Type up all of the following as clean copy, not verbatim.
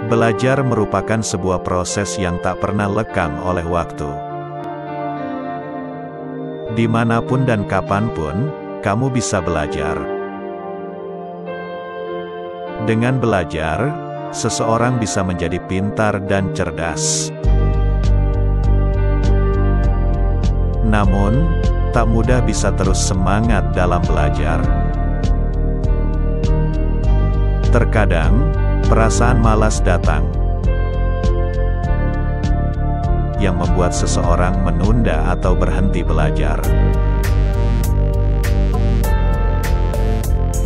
Belajar merupakan sebuah proses yang tak pernah lekang oleh waktu. Dimanapun dan kapanpun, kamu bisa belajar. Dengan belajar, seseorang bisa menjadi pintar dan cerdas. Namun, tak mudah bisa terus semangat dalam belajar. Terkadang, perasaan malas datang, yang membuat seseorang menunda atau berhenti belajar.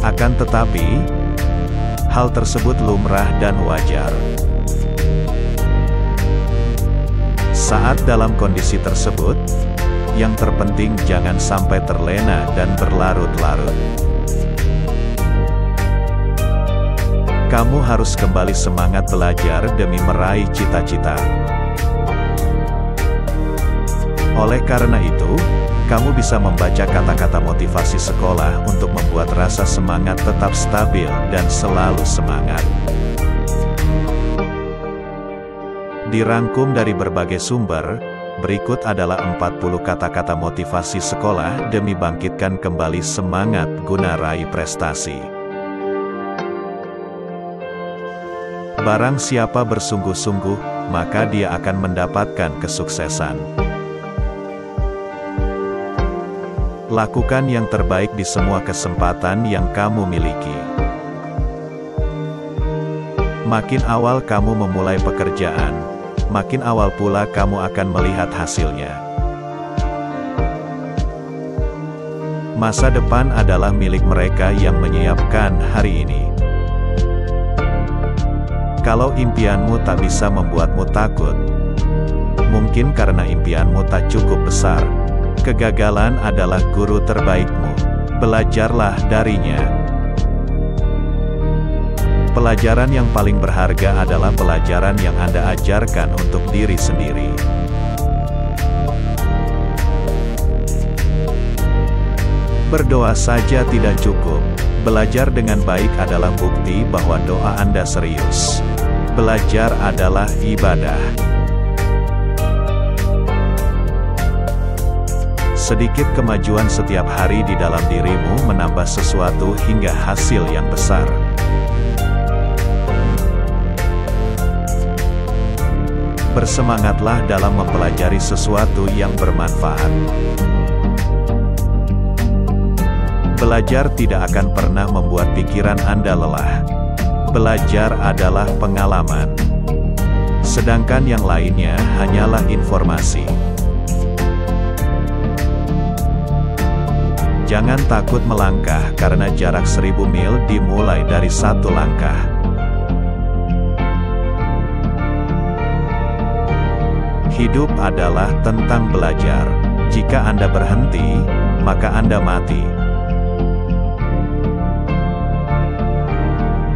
Akan tetapi, hal tersebut lumrah dan wajar. Saat dalam kondisi tersebut, yang terpenting jangan sampai terlena dan berlarut-larut. Kamu harus kembali semangat belajar demi meraih cita-cita. Oleh karena itu, kamu bisa membaca kata-kata motivasi sekolah untuk membuat rasa semangat tetap stabil dan selalu semangat. Dirangkum dari berbagai sumber, berikut adalah 40 kata-kata motivasi sekolah demi bangkitkan kembali semangat guna raih prestasi. Barang siapa bersungguh-sungguh, maka dia akan mendapatkan kesuksesan. Lakukan yang terbaik di semua kesempatan yang kamu miliki. Makin awal kamu memulai pekerjaan, makin awal pula kamu akan melihat hasilnya. Masa depan adalah milik mereka yang menyiapkan hari ini. Kalau impianmu tak bisa membuatmu takut, mungkin karena impianmu tak cukup besar. Kegagalan adalah guru terbaikmu. Belajarlah darinya. Pelajaran yang paling berharga adalah pelajaran yang Anda ajarkan untuk diri sendiri. Berdoa saja tidak cukup. Belajar dengan baik adalah bukti bahwa doa Anda serius. Belajar adalah ibadah. Sedikit kemajuan setiap hari di dalam dirimu menambah sesuatu hingga hasil yang besar. Bersemangatlah dalam mempelajari sesuatu yang bermanfaat. Belajar tidak akan pernah membuat pikiran Anda lelah. Belajar adalah pengalaman. Sedangkan yang lainnya hanyalah informasi. Jangan takut melangkah karena jarak 1000 mil dimulai dari 1 langkah. Hidup adalah tentang belajar. Jika Anda berhenti, maka Anda mati.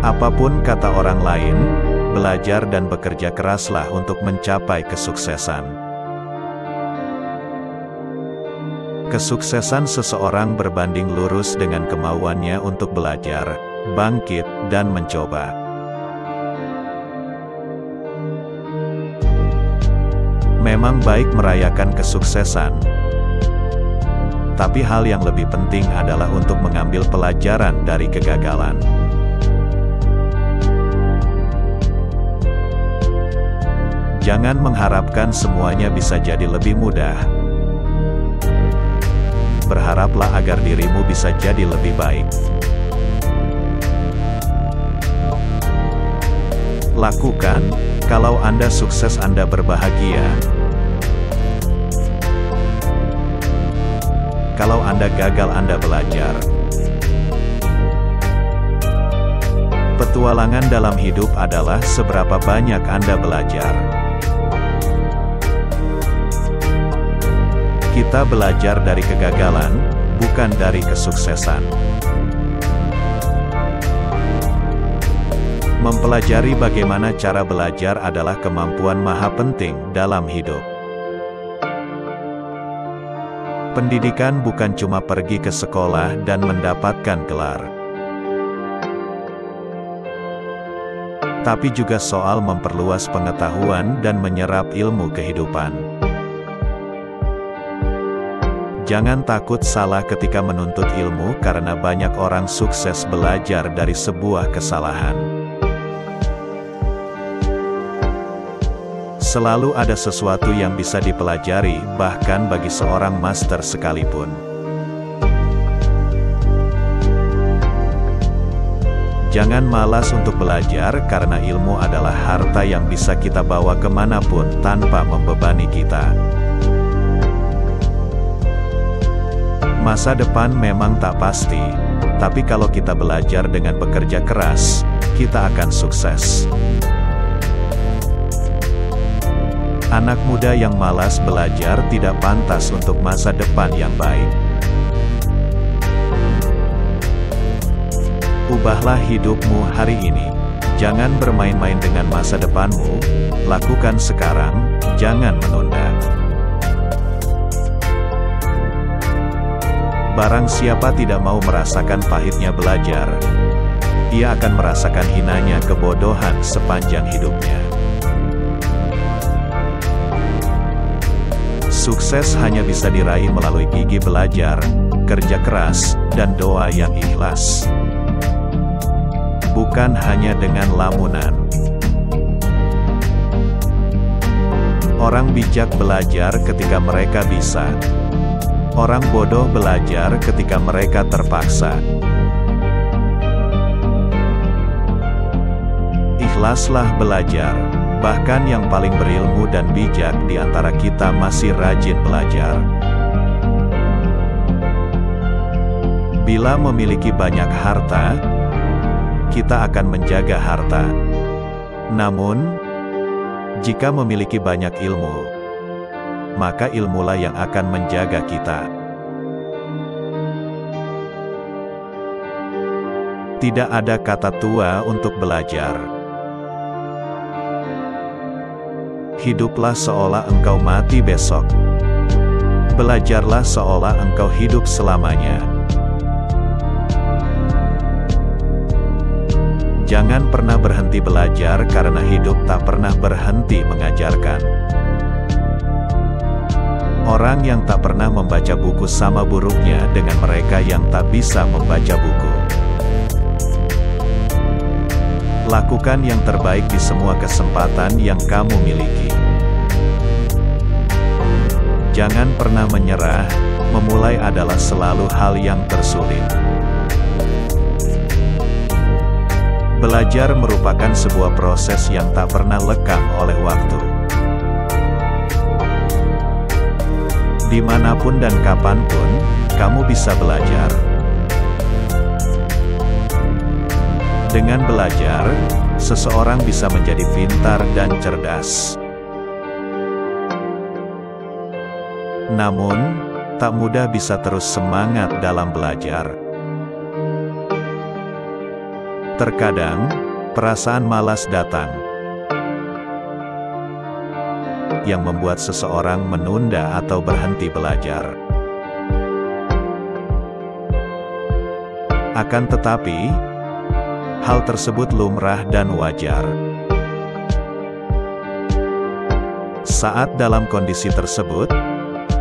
Apapun kata orang lain, belajar dan bekerja keraslah untuk mencapai kesuksesan. Kesuksesan seseorang berbanding lurus dengan kemauannya untuk belajar, bangkit, dan mencoba. Memang baik merayakan kesuksesan, tapi hal yang lebih penting adalah untuk mengambil pelajaran dari kegagalan. Jangan mengharapkan semuanya bisa jadi lebih mudah. Berharaplah agar dirimu bisa jadi lebih baik. Lakukan, kalau Anda sukses Anda berbahagia. Kalau Anda gagal Anda belajar. Petualangan dalam hidup adalah seberapa banyak Anda belajar. Kita belajar dari kegagalan, bukan dari kesuksesan. Mempelajari bagaimana cara belajar adalah kemampuan maha penting dalam hidup. Pendidikan bukan cuma pergi ke sekolah dan mendapatkan gelar. tapi juga soal memperluas pengetahuan dan menyerap ilmu kehidupan. Jangan takut salah ketika menuntut ilmu karena banyak orang sukses belajar dari sebuah kesalahan. Selalu ada sesuatu yang bisa dipelajari, bahkan bagi seorang master sekalipun. Jangan malas untuk belajar karena ilmu adalah harta yang bisa kita bawa kemanapun tanpa membebani kita. Masa depan memang tak pasti, tapi kalau kita belajar dengan bekerja keras, kita akan sukses. Anak muda yang malas belajar tidak pantas untuk masa depan yang baik. Ubahlah hidupmu hari ini. Jangan bermain-main dengan masa depanmu. Lakukan sekarang, jangan menunda. Barang siapa tidak mau merasakan pahitnya belajar, ia akan merasakan hinanya kebodohan sepanjang hidupnya. Sukses hanya bisa diraih melalui gigih belajar, kerja keras, dan doa yang ikhlas. Bukan hanya dengan lamunan. Orang bijak belajar ketika mereka bisa. Orang bodoh belajar ketika mereka terpaksa. Ikhlaslah belajar. Bahkan yang paling berilmu dan bijak di antara kita masih rajin belajar. Bila memiliki banyak harta, kita akan menjaga harta. Namun, jika memiliki banyak ilmu, maka ilmulah yang akan menjaga kita. Tidak ada kata tua untuk belajar. Hiduplah seolah engkau mati besok. Belajarlah seolah engkau hidup selamanya. Jangan pernah berhenti belajar karena hidup tak pernah berhenti mengajarkan. Orang yang tak pernah membaca buku sama buruknya dengan mereka yang tak bisa membaca buku. Lakukan yang terbaik di semua kesempatan yang kamu miliki. Jangan pernah menyerah, memulai adalah selalu hal yang tersulit. Belajar merupakan sebuah proses yang tak pernah lekang oleh waktu. Dimanapun dan kapanpun, kamu bisa belajar. Dengan belajar, seseorang bisa menjadi pintar dan cerdas. Namun, tak mudah bisa terus semangat dalam belajar. Terkadang, perasaan malas datang, yang membuat seseorang menunda atau berhenti belajar. Akan tetapi, hal tersebut lumrah dan wajar. Saat dalam kondisi tersebut,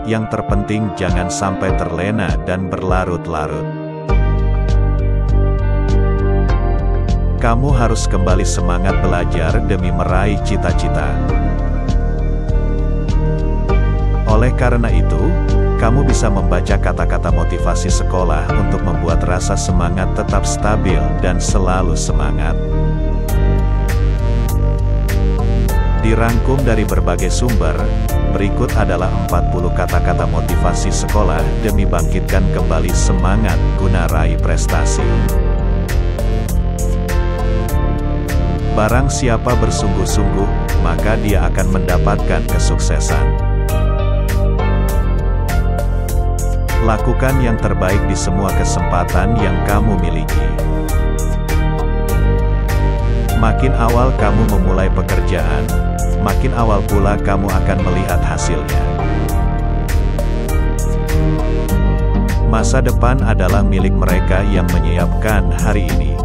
yang terpenting jangan sampai terlena dan berlarut-larut. Kamu harus kembali semangat belajar demi meraih cita-cita. Oleh karena itu, kamu bisa membaca kata-kata motivasi sekolah untuk membuat rasa semangat tetap stabil dan selalu semangat. Dirangkum dari berbagai sumber, berikut adalah 40 kata-kata motivasi sekolah demi bangkitkan kembali semangat guna raih prestasi. Barang siapa bersungguh-sungguh, maka dia akan mendapatkan kesuksesan. Lakukan yang terbaik di semua kesempatan yang kamu miliki. Makin awal kamu memulai pekerjaan, makin awal pula kamu akan melihat hasilnya. Masa depan adalah milik mereka yang menyiapkan hari ini.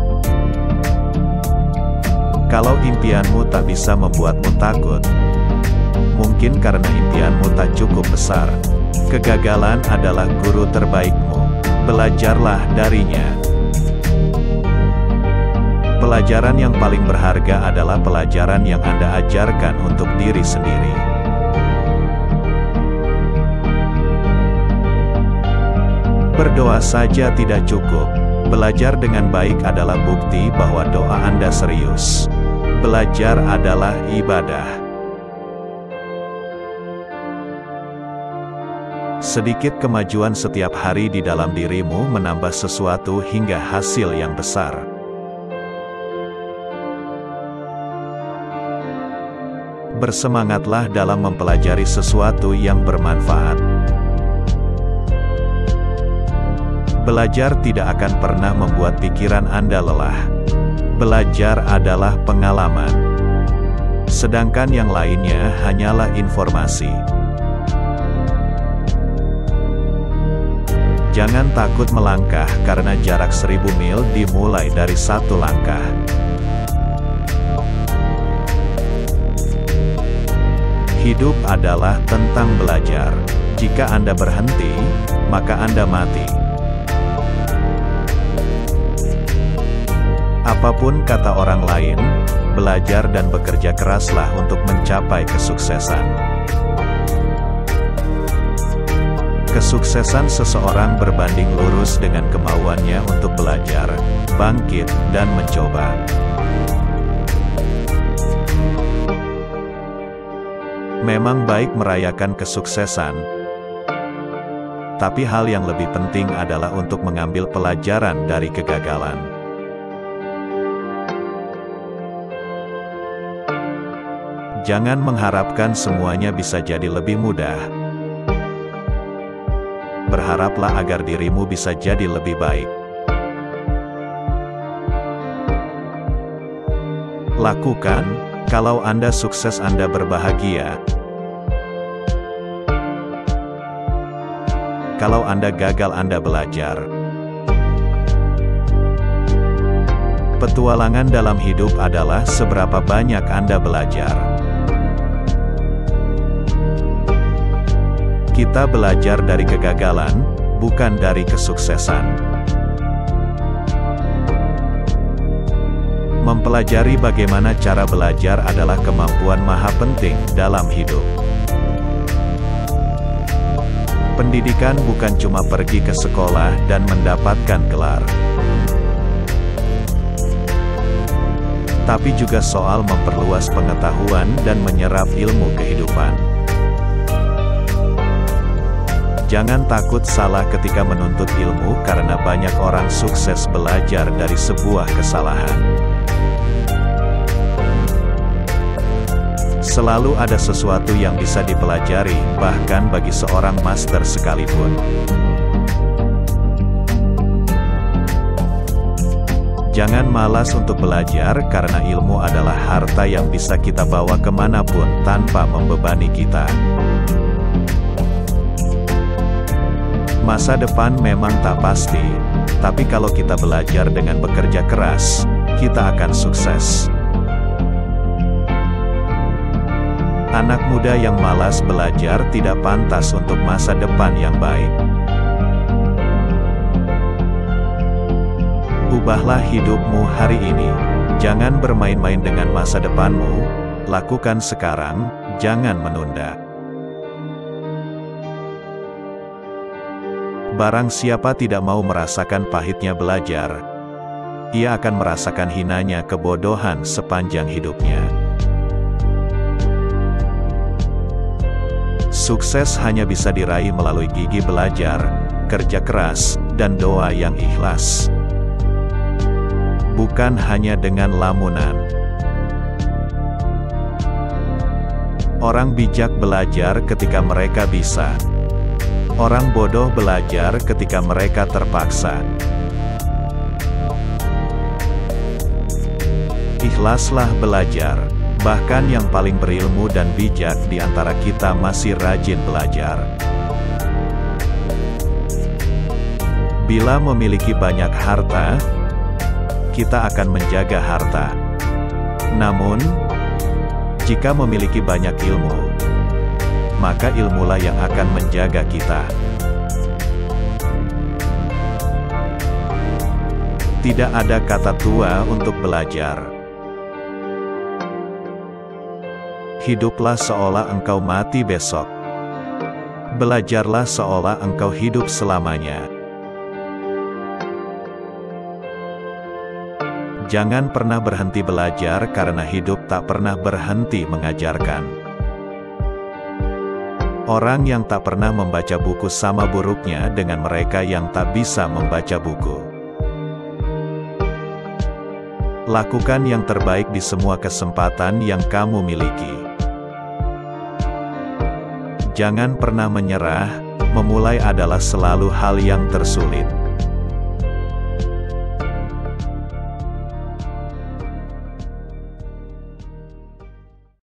Kalau impianmu tak bisa membuatmu takut, mungkin karena impianmu tak cukup besar. Kegagalan adalah guru terbaikmu. Belajarlah darinya. Pelajaran yang paling berharga adalah pelajaran yang Anda ajarkan untuk diri sendiri. Berdoa saja tidak cukup. Belajar dengan baik adalah bukti bahwa doa Anda serius. Belajar adalah ibadah. Sedikit kemajuan setiap hari di dalam dirimu menambah sesuatu hingga hasil yang besar. Bersemangatlah dalam mempelajari sesuatu yang bermanfaat. Belajar tidak akan pernah membuat pikiran Anda lelah. Belajar adalah pengalaman. Sedangkan yang lainnya hanyalah informasi. Jangan takut melangkah karena jarak 1000 mil dimulai dari 1 langkah. Hidup adalah tentang belajar. Jika Anda berhenti, maka Anda mati. Apapun kata orang lain, belajar dan bekerja keraslah untuk mencapai kesuksesan. Kesuksesan seseorang berbanding lurus dengan kemauannya untuk belajar, bangkit, dan mencoba. Memang baik merayakan kesuksesan, tapi hal yang lebih penting adalah untuk mengambil pelajaran dari kegagalan. Jangan mengharapkan semuanya bisa jadi lebih mudah. Berharaplah agar dirimu bisa jadi lebih baik. Lakukan, kalau Anda sukses Anda berbahagia. Kalau Anda gagal Anda belajar. Petualangan dalam hidup adalah seberapa banyak Anda belajar. Kita belajar dari kegagalan, bukan dari kesuksesan. Mempelajari bagaimana cara belajar adalah kemampuan maha penting dalam hidup. Pendidikan bukan cuma pergi ke sekolah dan mendapatkan gelar, tapi juga soal memperluas pengetahuan dan menyerap ilmu kehidupan. Jangan takut salah ketika menuntut ilmu karena banyak orang sukses belajar dari sebuah kesalahan. Selalu ada sesuatu yang bisa dipelajari, bahkan bagi seorang master sekalipun. Jangan malas untuk belajar karena ilmu adalah harta yang bisa kita bawa kemanapun tanpa membebani kita. Masa depan memang tak pasti, tapi kalau kita belajar dengan bekerja keras, kita akan sukses. Anak muda yang malas belajar tidak pantas untuk masa depan yang baik. Ubahlah hidupmu hari ini. Jangan bermain-main dengan masa depanmu. Lakukan sekarang, jangan menunda. Barang siapa tidak mau merasakan pahitnya belajar, ia akan merasakan hinanya kebodohan sepanjang hidupnya. Sukses hanya bisa diraih melalui gigih belajar, kerja keras, dan doa yang ikhlas. Bukan hanya dengan lamunan. Orang bijak belajar ketika mereka bisa. Orang bodoh belajar ketika mereka terpaksa. Ikhlaslah belajar. Bahkan yang paling berilmu dan bijak di antara kita masih rajin belajar. Bila memiliki banyak harta, kita akan menjaga harta. Namun, jika memiliki banyak ilmu, maka ilmulah yang akan menjaga kita. Tidak ada kata tua untuk belajar. Hiduplah seolah engkau mati besok. Belajarlah seolah engkau hidup selamanya. Jangan pernah berhenti belajar karena hidup tak pernah berhenti mengajarkan. Orang yang tak pernah membaca buku sama buruknya dengan mereka yang tak bisa membaca buku. Lakukan yang terbaik di semua kesempatan yang kamu miliki. Jangan pernah menyerah, memulai adalah selalu hal yang tersulit.